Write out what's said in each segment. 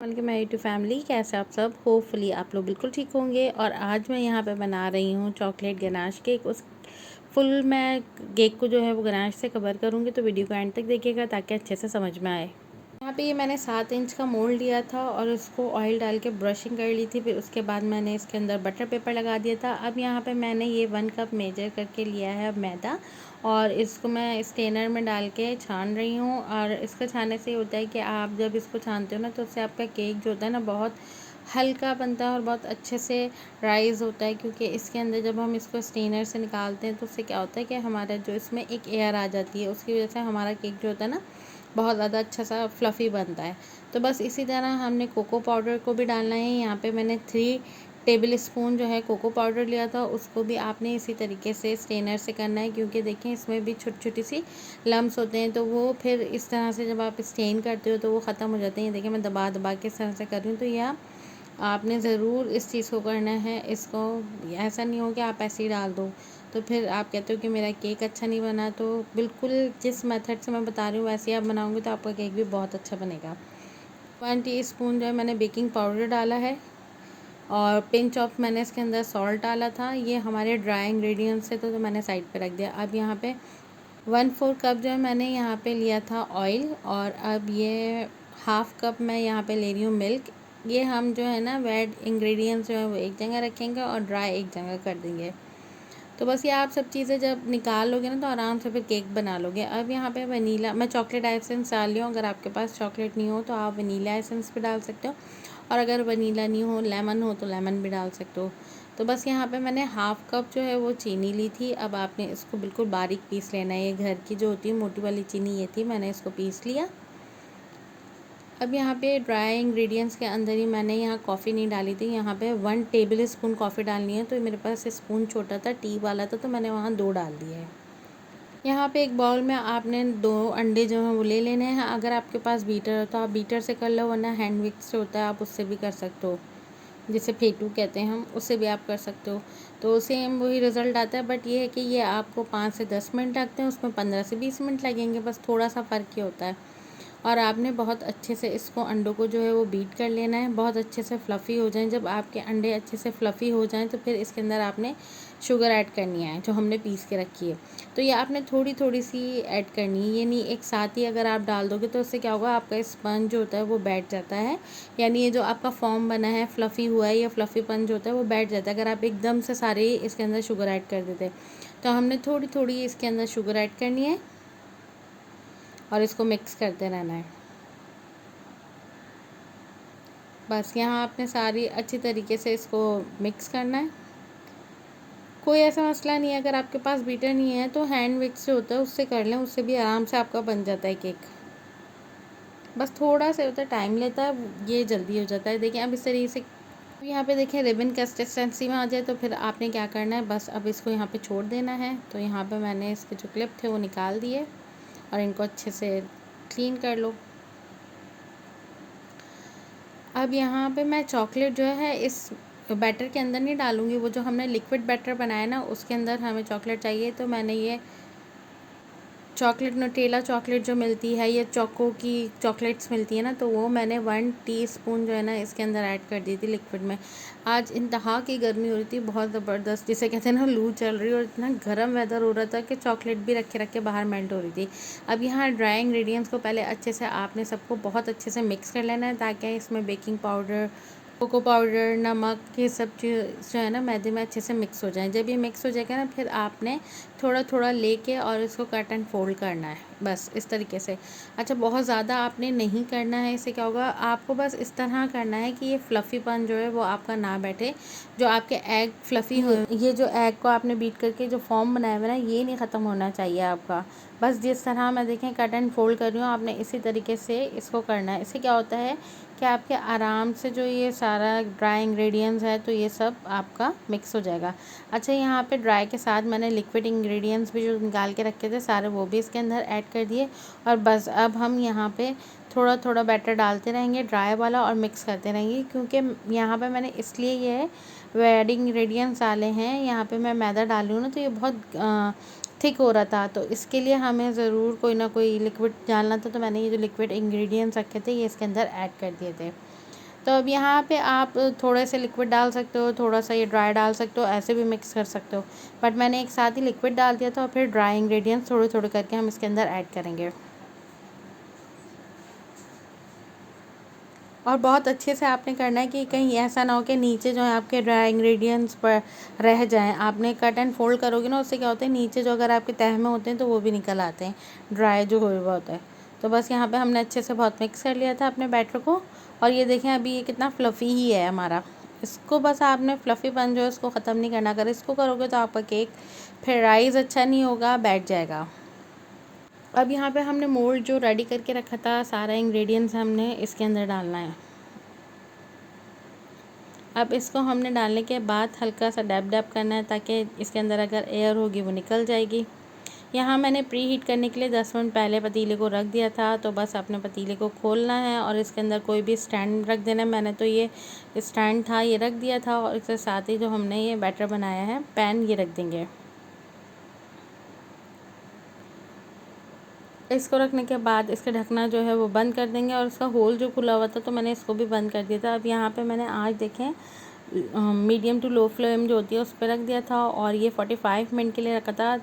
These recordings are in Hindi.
Welcome my YouTube family. कैसे आप सब? होपफुली आप लोग बिल्कुल ठीक होंगे। और आज मैं यहाँ पे बना रही हूँ चॉकलेट गनाश केक। उस फुल मैं केक को जो है वो गनाश से कवर करूँगी, तो वीडियो को एंड तक देखिएगा ताकि अच्छे से समझ में आए। यहाँ पे ये मैंने 7 इंच का मोल्ड लिया था और उसको ऑयल डाल के ब्रशिंग कर ली थी। फिर उसके बाद मैंने इसके अंदर बटर पेपर लगा दिया था। अब यहाँ पे मैंने ये 1 कप मेजर करके लिया है अब मैदा, और इसको मैं स्टेनर में डाल के छान रही हूँ। और इसको छानने से ये होता है कि आप जब इसको छानते हो ना, तो उससे आपका केक जो होता है ना बहुत हल्का बनता है और बहुत अच्छे से राइज़ होता है। क्योंकि इसके अंदर जब हम इसको स्टेनर से निकालते हैं तो उससे क्या होता है कि हमारा जो इसमें एक एयर आ जाती है, उसकी वजह से हमारा केक जो होता है ना बहुत ज़्यादा अच्छा सा फ्लफ़ी बनता है। तो बस इसी तरह हमने कोको पाउडर को भी डालना है। यहाँ पे मैंने 3 टेबल स्पून जो है कोको पाउडर लिया था, उसको भी आपने इसी तरीके से स्टेनर से करना है। क्योंकि देखें इसमें भी छोटी-छोटी सी लम्प्स होते हैं, तो वो फिर इस तरह से जब आप स्टेन करते हो तो वो ख़त्म हो जाते हैं। देखिए मैं दबा-दबा के इस तरह से कर रही हूँ, तो यह आपने ज़रूर इस चीज़ को करना है। इसको ऐसा नहीं हो कि आप ऐसे ही डाल दो, तो फिर आप कहते हो कि मेरा केक अच्छा नहीं बना। तो बिल्कुल जिस मेथड से मैं बता रही हूँ वैसे ही आप बनाओगे तो आपका केक भी बहुत अच्छा बनेगा। 1 टीस्पून जो है मैंने बेकिंग पाउडर डाला है, और पिंच ऑफ मैंने इसके अंदर सॉल्ट डाला था। ये हमारे ड्राई इंग्रेडिएंट्स थे, तो मैंने साइड पे रख दिया। अब यहाँ पे 1/4 कप जो है मैंने यहाँ पे लिया था ऑयल, और अब ये हाफ़ कप मैं यहाँ पे ले रही हूँ मिल्क। ये हम जो है ना वेट इंग्रेडिएंट्स जो है वो एक जगह रखेंगे और ड्राई एक जगह कर देंगे। तो बस ये आप सब चीज़ें जब निकाल लोगे ना तो आराम से फिर केक बना लोगे। अब यहाँ पे वनीला मैं चॉकलेट एसेंस डाल रही हूँ। अगर आपके पास चॉकलेट नहीं हो तो आप वनीला एसेंस भी डाल सकते हो, और अगर वनीला नहीं हो, लेमन हो, तो लेमन भी डाल सकते हो। तो बस यहाँ पे मैंने हाफ़ कप जो है वो चीनी ली थी। अब आपने इसको बिल्कुल बारीक पीस लेना है। ये घर की जो होती है मोटी वाली चीनी, ये थी, मैंने इसको पीस लिया। अब यहाँ पे ड्राई इंग्रेडिएंट्स के अंदर ही मैंने यहाँ कॉफ़ी नहीं डाली थी। यहाँ पे 1 टेबल स्पून कॉफ़ी डालनी है। तो मेरे पास स्पून छोटा था, टी वाला था, तो मैंने वहाँ 2 डाल दिए है। यहाँ पे एक बाउल में आपने 2 अंडे जो हैं वो ले लेने हैं। अगर आपके पास बीटर हो तो आप बीटर से कर लो, वरना हैंड विक्स से होता है आप उससे भी कर सकते हो, जिसे फेटू कहते हैं हम, उससे भी आप कर सकते हो। तो सेम वही रिज़ल्ट आता है, बट ये है कि ये आपको 5 से 10 मिनट लगते हैं, उसमें 15 से 20 मिनट लगेंगे, बस थोड़ा सा फ़र्क ही होता है। और आपने बहुत अच्छे से इसको अंडों को जो है वो बीट कर लेना है, बहुत अच्छे से फ्लफ़ी हो जाएं। जब आपके अंडे अच्छे से फ्लफ़ी हो जाएं तो फिर इसके अंदर आपने शुगर ऐड करनी है जो हमने पीस के रखी है। तो ये आपने थोड़ी थोड़ी सी ऐड करनी है, ये नहीं एक साथ ही अगर आप डाल दोगे तो उससे क्या होगा, आपका स्पंज जो होता है वो बैठ जाता है। यानी ये जो आपका फॉर्म बना है फ्लफ़ी हुआ है, या फ्लफ़ीपन जो होता है वो बैठ जाता है अगर आप एकदम से सारे इसके अंदर शुगर ऐड कर देते। तो हमने थोड़ी थोड़ी इसके अंदर शुगर ऐड करनी है और इसको मिक्स करते रहना है। बस यहाँ आपने सारी अच्छी तरीके से इसको मिक्स करना है। कोई ऐसा मसला नहीं है, अगर आपके पास बीटर नहीं है तो हैंड विक्स जो होता है उससे कर लें, उससे भी आराम से आपका बन जाता है केक। बस थोड़ा सा होता है, टाइम लेता है, ये जल्दी हो जाता है। देखिए अब इस तरीके से यहाँ पे देखें रिबन कंसिस्टेंसी में आ जाए तो फिर आपने क्या करना है, बस अब इसको यहाँ पे छोड़ देना है। तो यहाँ पे मैंने इसके जो क्लिप थे वो निकाल दिए और इनको अच्छे से क्लीन कर लो। अब यहाँ पे मैं चॉकलेट जो है इस बैटर के अंदर नहीं डालूँगी, वो जो हमने लिक्विड बैटर बनाया ना उसके अंदर हमें चॉकलेट चाहिए। तो मैंने ये चॉकलेट न्यूट्रेला चॉकलेट जो मिलती है, ये चोको की चॉकलेट्स मिलती है ना, तो वो मैंने 1 टीस्पून जो है ना इसके अंदर ऐड कर दी थी लिक्विड में। आज इंतहा की गर्मी हो रही थी, बहुत ज़बरदस्त, जिसे कहते हैं ना लू चल रही, और इतना गर्म वेदर हो रहा था कि चॉकलेट भी रखे रखे बाहर मेल्ट हो रही थी। अब यहाँ ड्राई इंग्रेडिएंट्स को पहले अच्छे से आपने सबको बहुत अच्छे से मिक्स कर लेना है, ताकि इसमें बेकिंग पाउडर, कोको पाउडर, नमक, ये सब चीज़ जो है ना मैदे में अच्छे से मिक्स हो जाए। जब ये मिक्स हो जाएगा ना, फिर आपने थोड़ा थोड़ा लेके और इसको कट एंड फोल्ड करना है, बस इस तरीके से। अच्छा बहुत ज़्यादा आपने नहीं करना है, इससे क्या होगा, आपको बस इस तरह करना है कि ये फ्लफ़ीपन जो है वो आपका ना बैठे। जो आपके एग फ्लफ़ी हो, ये जो एग को आपने बीट करके जो फॉर्म बनाया हुआ है ना, ये नहीं ख़त्म होना चाहिए आपका। बस जिस तरह मैं देखें कट एंड फोल्ड कर रही हूँ, आपने इसी तरीके से इसको करना है। इससे क्या होता है कि आपके आराम से जो ये सारा ड्राई इंग्रेडिएंट्स है तो ये सब आपका मिक्स हो जाएगा। अच्छा यहाँ पे ड्राई के साथ मैंने लिक्विड इंग्रेडिएंट्स भी जो निकाल के रखे थे सारे, वो भी इसके अंदर ऐड कर दिए। और बस अब हम यहाँ पे थोड़ा थोड़ा बैटर डालते रहेंगे ड्राई वाला और मिक्स करते रहेंगे, क्योंकि यहाँ पे मैंने इसलिए ये वेड इंग्रेडिएंट्स डाले हैं। यहाँ पे मैं मैदा डाली हूँ ना, तो ये बहुत थिक हो रहा था, तो इसके लिए हमें ज़रूर कोई ना कोई लिक्विड डालना था। तो मैंने ये जो लिक्विड इंग्रेडिएंट्स रखे थे ये इसके अंदर ऐड कर दिए थे। तो अब यहाँ पे आप थोड़े से लिक्विड डाल सकते हो, थोड़ा सा ये ड्राई डाल सकते हो, ऐसे भी मिक्स कर सकते हो। बट मैंने एक साथ ही लिक्विड डाल दिया था और फिर ड्राई इंग्रेडिएंट्स थोड़े थोड़े करके हम इसके अंदर ऐड करेंगे। और बहुत अच्छे से आपने करना है कि कहीं ऐसा ना हो कि नीचे जो है आपके ड्राई इंग्रेडिएंट्स पर रह जाएं। आपने कट एंड फोल्ड करोगे ना, उससे क्या होता है नीचे जो अगर आपके तह में होते हैं तो वो भी निकल आते हैं, ड्राई जो हुआ होता है। तो बस यहाँ पे हमने अच्छे से बहुत मिक्स कर लिया था अपने बैटर को। और ये देखें अभी ये कितना फ्लफ़ी ही है हमारा। इसको बस आपने फ्लफ़ीपन जो है इसको ख़त्म नहीं करना। अगर इसको करोगे तो आपका केक फिर राइस अच्छा नहीं होगा, बैठ जाएगा। अब यहाँ पे हमने मोल्ड जो रेडी करके रखा था, सारा इंग्रेडिएंट्स हमने इसके अंदर डालना है। अब इसको हमने डालने के बाद हल्का सा डैब डैब करना है ताकि इसके अंदर अगर एयर होगी वो निकल जाएगी। यहाँ मैंने प्री हीट करने के लिए 10 मिनट पहले पतीले को रख दिया था। तो बस अपने पतीले को खोलना है और इसके अंदर कोई भी स्टैंड रख देना है। मैंने तो ये स्टैंड था ये रख दिया था और इसके साथ ही जो हमने ये बैटर बनाया है पैन ये रख देंगे। इसको रखने के बाद इसका ढकना जो है वो बंद कर देंगे और इसका होल जो खुला हुआ था तो मैंने इसको भी बंद कर दिया था। अब यहाँ पे मैंने आज देखें मीडियम टू लो फ्लेम जो होती है उस पर रख दिया था और ये 45 मिनट के लिए रखा था।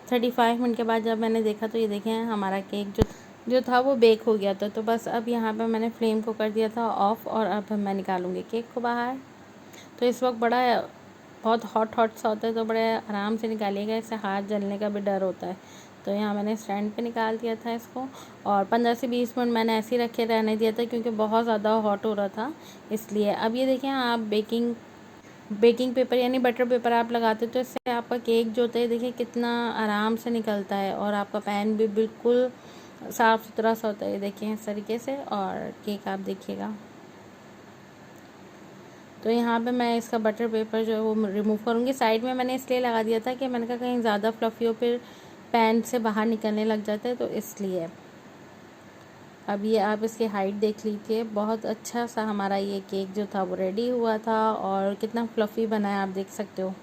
35 मिनट के बाद जब मैंने देखा तो ये देखें हमारा केक जो था वो बेक हो गया था। तो बस अब यहाँ पे मैंने फ्लेम को कर दिया था ऑफ़ और अब मैं निकालूँगी केक को बाहर। तो इस वक्त बहुत हॉट सा होता है तो बड़े आराम से निकालिएगा, इससे हाथ जलने का भी डर होता है। तो यहाँ मैंने स्टैंड पे निकाल दिया था इसको और 15 से 20 मिनट मैंने ऐसे ही रखे रहने दिया था क्योंकि बहुत ज़्यादा हॉट हो रहा था इसलिए। अब ये देखें आप बेकिंग पेपर यानी बटर पेपर आप लगाते हो तो इससे आपका केक जो होता है देखिए कितना आराम से निकलता है और आपका पैन भी बिल्कुल साफ़ सुथरा सा होता है। देखिए इस तरीके से और केक आप देखिएगा। तो यहाँ पे मैं इसका बटर पेपर जो है वो रिमूव करूँगी। साइड में मैंने इसलिए लगा दिया था कि मैंने कहा कहीं ज़्यादा फ्लफ़ी हो फिर पैन से बाहर निकलने लग जाता है तो इसलिए। अब ये आप इसकी हाइट देख लीजिए, बहुत अच्छा सा हमारा ये केक जो था वो रेडी हुआ था और कितना फ्लफ़ी बना है आप देख सकते हो।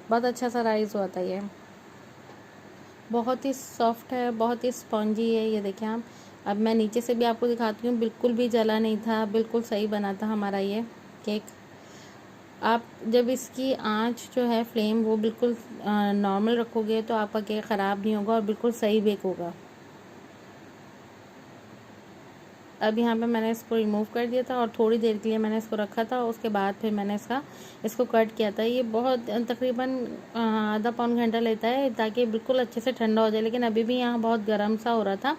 बहुत अच्छा सा राइस हुआ था ये, बहुत ही सॉफ्ट है, बहुत ही स्पॉन्जी है। ये देखें आप। अब मैं नीचे से भी आपको दिखाती हूँ, बिल्कुल भी जला नहीं था, बिल्कुल सही बना था हमारा ये केक। आप जब इसकी आंच जो है फ्लेम वो बिल्कुल नॉर्मल रखोगे तो आपका केक ख़राब नहीं होगा और बिल्कुल सही बेक होगा। अब यहाँ पे मैंने इसको रिमूव कर दिया था और थोड़ी देर के लिए मैंने इसको रखा था। उसके बाद फिर मैंने इसको कट किया था। ये बहुत तकरीबन आधा पौन घंटा लेता है ताकि बिल्कुल अच्छे से ठंडा हो जाए, लेकिन अभी भी यहाँ बहुत गर्म सा हो रहा था।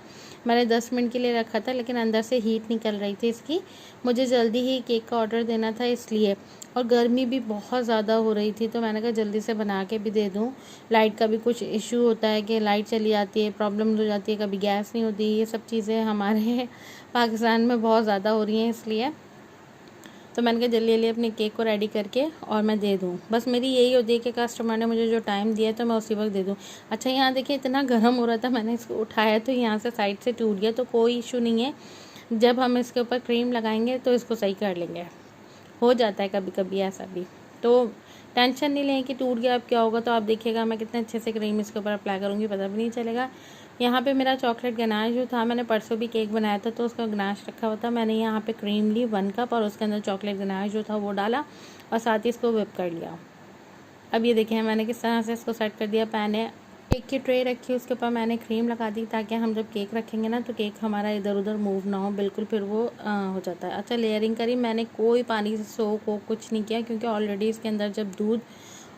मैंने 10 मिनट के लिए रखा था लेकिन अंदर से हीट निकल रही थी इसकी। मुझे जल्दी ही केक का ऑर्डर देना था इसलिए, और गर्मी भी बहुत ज़्यादा हो रही थी तो मैंने कहा जल्दी से बना के भी दे दूँ। लाइट का भी कुछ इशू होता है कि लाइट चली जाती है, प्रॉब्लम हो जाती है, कभी गैस नहीं होती। ये सब चीज़ें हमारे पाकिस्तान में बहुत ज़्यादा हो रही हैं इसलिए। तो मैंने कहा जल्दी जल्दी अपने केक को रेडी करके और मैं दे दूँ। बस मेरी यही होती है कि कस्टमर ने मुझे जो टाइम दिया है तो मैं उसी वक्त दे दूँ। अच्छा यहाँ देखिए इतना गर्म हो रहा था, मैंने इसको उठाया तो यहाँ से साइड से टूट गया। तो कोई इशू नहीं है, जब हम इसके ऊपर क्रीम लगाएंगे तो इसको सही कर लेंगे। हो जाता है कभी कभी ऐसा भी, तो टेंशन नहीं लें कि टूट गया अब क्या होगा। तो आप देखिएगा मैं कितने अच्छे से क्रीम इसके ऊपर अप्लाई करूँगी, पता भी नहीं चलेगा। यहाँ पे मेरा चॉकलेट गनाश जो था, मैंने परसों भी केक बनाया था तो उसका गनाश रखा हुआ था। मैंने यहाँ पे क्रीम ली 1 कप और उसके अंदर चॉकलेट गनाश जो था वो डाला और साथ ही इसको व्हिप कर लिया। अब ये देखें मैंने किस तरह से इसको सेट कर दिया। पैन है, केक की ट्रे रखी, उसके ऊपर मैंने क्रीम लगा दी ताकि हम जब केक रखेंगे ना तो केक हमारा इधर उधर मूव ना हो बिल्कुल, फिर वो हो जाता है। अच्छा लेयरिंग करी, मैंने कोई पानी से सोक हो कुछ नहीं किया क्योंकि ऑलरेडी इसके अंदर जब दूध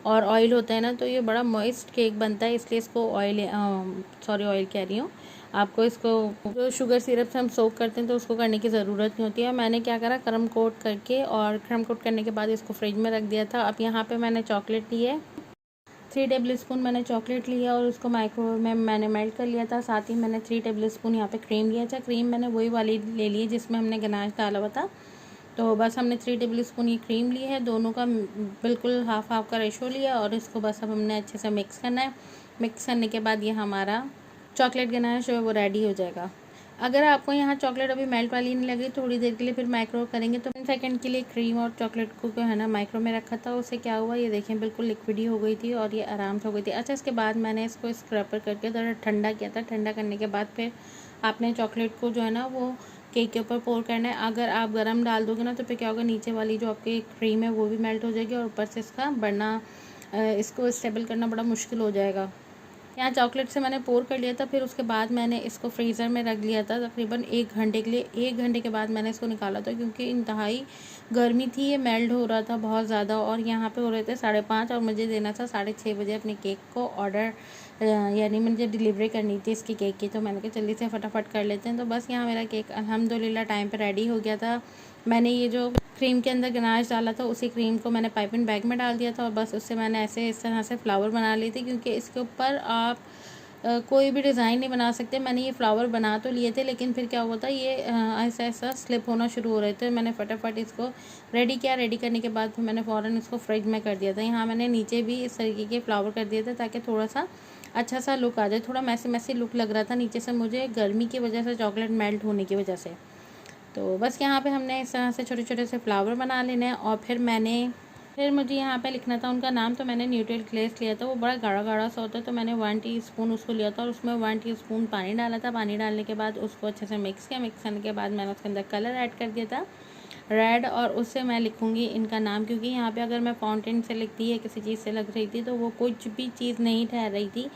और ऑयल होता है ना तो ये बड़ा मॉइस्ट केक बनता है, इसलिए इसको ऑयल कह रही हूँ आपको, इसको जो शुगर सिरप से हम सोक करते हैं तो उसको करने की ज़रूरत नहीं होती है। मैंने क्या करा, क्रम कोट करके और क्रम कोट करने के बाद इसको फ्रिज में रख दिया था। अब यहाँ पे मैंने चॉकलेट ली है, 3 टेबल स्पून मैंने चॉकलेट लिया और उसको माइक्रोवेव में मैंने मेल्ट कर लिया था। साथ ही मैंने 3 टेबल स्पून यहाँ पे क्रीम लिया था। क्रीम मैंने वही वाली ले ली जिसमें हमने गनाश डाला हुआ था। तो बस हमने 3 टेबल स्पून ये क्रीम ली है, दोनों का बिल्कुल हाफ हाफ का रेशो लिया और इसको बस अब हमने अच्छे से मिक्स करना है। मिक्स करने के बाद ये हमारा चॉकलेट गनाश जो है वो रेडी हो जाएगा। अगर आपको यहाँ चॉकलेट अभी मेल्ट वाली नहीं लगी, थोड़ी देर के लिए फिर माइक्रो करेंगे तो 10 सेकंड के लिए क्रीम और चॉकलेट को जो है ना माइक्रो में रखा था, उससे क्या हुआ ये देखें बिल्कुल लिक्विडी हो गई थी और ये आराम से हो गई थी। अच्छा इसके बाद मैंने इसको स्क्रबर करके थोड़ा ठंडा किया था। ठंडा करने के बाद फिर आपने चॉकलेट को जो है ना वो केक के ऊपर पोर करना है। अगर आप गरम डाल दोगे ना तो फिर क्या होगा, नीचे वाली जो आपकी क्रीम है वो भी मेल्ट हो जाएगी और ऊपर से इसका बढ़ना, इसको स्टेबल करना बड़ा मुश्किल हो जाएगा। यहाँ चॉकलेट से मैंने पोर कर लिया था, फिर उसके बाद मैंने इसको फ्रीज़र में रख लिया था तकरीबन 1 घंटे के लिए। 1 घंटे के बाद मैंने इसको निकाला था क्योंकि इंतहाई गर्मी थी, ये मेल्ट हो रहा था बहुत ज़्यादा। और यहाँ पे हो रहे थे 5:30 और मुझे देना था 6:30 बजे अपने केक को ऑर्डर, यानी मुझे डिलीवरी करनी थी इसकी केक की। तो मैंने कहा जल्दी से फटाफट कर लेते हैं। तो बस यहाँ मेरा केक अल्हम्दुलिल्लाह टाइम पर रेडी हो गया था। मैंने ये जो क्रीम के अंदर गनाश डाला था उसी क्रीम को मैंने पाइपिंग बैग में डाल दिया था और बस उससे मैंने ऐसे इस तरह से फ्लावर बना ली थी, क्योंकि इसके ऊपर आप कोई भी डिज़ाइन नहीं बना सकते। मैंने ये फ्लावर बना तो लिए थे लेकिन फिर क्या हुआ था, ये ऐसा ऐसा स्लिप होना शुरू हो रहे थे। मैंने फटाफट इसको रेडी किया। रेडी करने के बाद फिर मैंने फ़ौरन इसको फ्रिज में कर दिया था। यहाँ मैंने नीचे भी इस तरीके के फ्लावर कर दिए थे ताकि थोड़ा सा अच्छा सा लुक आ जाए। थोड़ा मैसी मैसी लुक लग रहा था नीचे से मुझे, गर्मी की वजह से, चॉकलेट मेल्ट होने की वजह से। तो बस यहाँ पे हमने इस तरह से छोटे छोटे से फ्लावर बना लेने हैं। और फिर मुझे यहाँ पे लिखना था उनका नाम, तो मैंने न्यूट्रल ग्लेस लिया था, वो बड़ा गाढ़ा गाढ़ा सा होता है। तो मैंने 1 टीस्पून उसको लिया था और उसमें 1 टीस्पून पानी डाला था। पानी डालने के बाद उसको अच्छे से मिक्स किया। मिक्स करने के बाद मैंने उसके अंदर कलर ऐड कर दिया था रेड, और उससे मैं लिखूँगी इनका नाम, क्योंकि यहाँ पे अगर मैं फाउंटेन से लिखती है किसी चीज़ से लग रही थी तो वो कुछ भी चीज़ नहीं ठहर रही थी।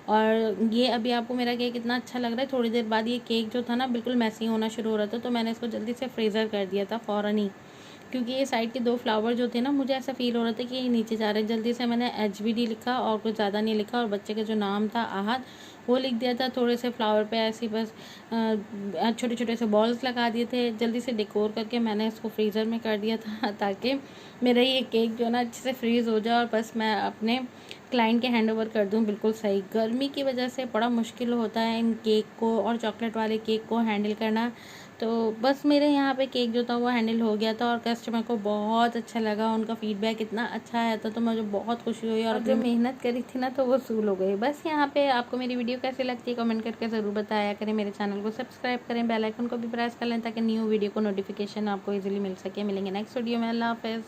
और ये अभी आपको मेरा केक इतना अच्छा लग रहा है, थोड़ी देर बाद ये केक जो था ना बिल्कुल मैसी होना शुरू हो रहा था। तो मैंने इसको जल्दी से फ्रीज़र कर दिया था फ़ौरन ही, क्योंकि ये साइड के 2 फ्लावर जो थे ना, मुझे ऐसा फ़ील हो रहा था कि ये नीचे जा रहे हैं। जल्दी से मैंने HBD लिखा और कुछ ज़्यादा नहीं लिखा, और बच्चे का जो नाम था आहद वो लिख दिया था। थोड़े से फ्लावर पे ऐसे ही बस छोटे छोटे से बॉल्स लगा दिए थे। जल्दी से डेकोर करके मैंने इसको फ्रीज़र में कर दिया था ताकि मेरा ये केक जो ना अच्छे से फ्रीज़ हो जाए और बस मैं अपने क्लाइंट के हैंड ओवर कर दूँ बिल्कुल सही। गर्मी की वजह से बड़ा मुश्किल होता है इन केक को और चॉकलेट वाले केक को हैंडल करना। तो बस मेरे यहाँ पे केक जो था वो हैंडल हो गया था और कस्टमर को बहुत अच्छा लगा। उनका फीडबैक इतना अच्छा आया था तो मुझे बहुत खुशी हुई, और जो मेहनत करी थी ना तो वो वसूल हो गई। बस यहाँ पे आपको मेरी वीडियो कैसी लगती है कमेंट करके ज़रूर बताया करें। मेरे चैनल को सब्सक्राइब करें, बेल आइकन को भी प्रेस कर लें ताकि न्यू वीडियो को नोटिफिकेशन आपको ईजिली मिल सके। मिलेंगे नेक्स्ट वीडियो में। अल्लाह हाफ़िज़।